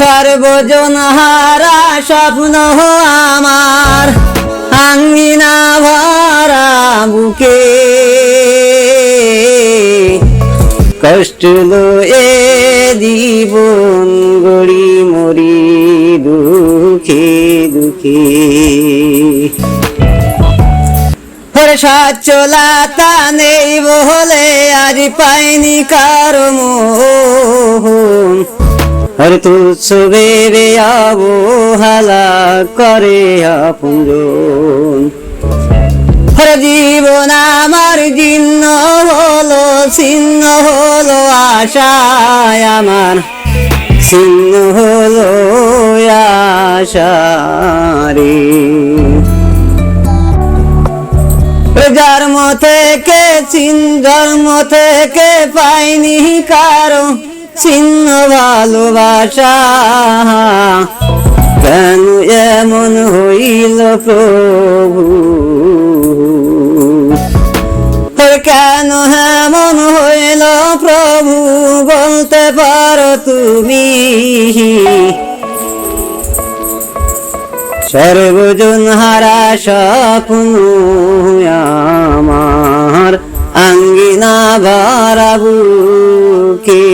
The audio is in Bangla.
সর্বজন হারা স্বপ্ন আমার আঙ্গিনা ভরা বুকে কষ্ট লয়ে জীবন গড়ি মরি দুঃখে দুঃখে সচ্ছলতা নেই বলে আজ পাইনি কারো মোহন হরে তুচ্ছ ভেবে অবহেলা করে আপনজন হরে জীবন আমার জীর্ণ হলো ছিন্ন হলো আশায় আমার ছিন্ন হলো আশা রে জন্ম থেকে পাইনি কারো চিহ্ন ভালোবাসা কেন এমন হইল প্রভু কেন এমন হইল প্রভু বলতে পারো তুমি সর্বজন হারা স্বপ্ন আমার আঙ্গিনা ভরা বুকে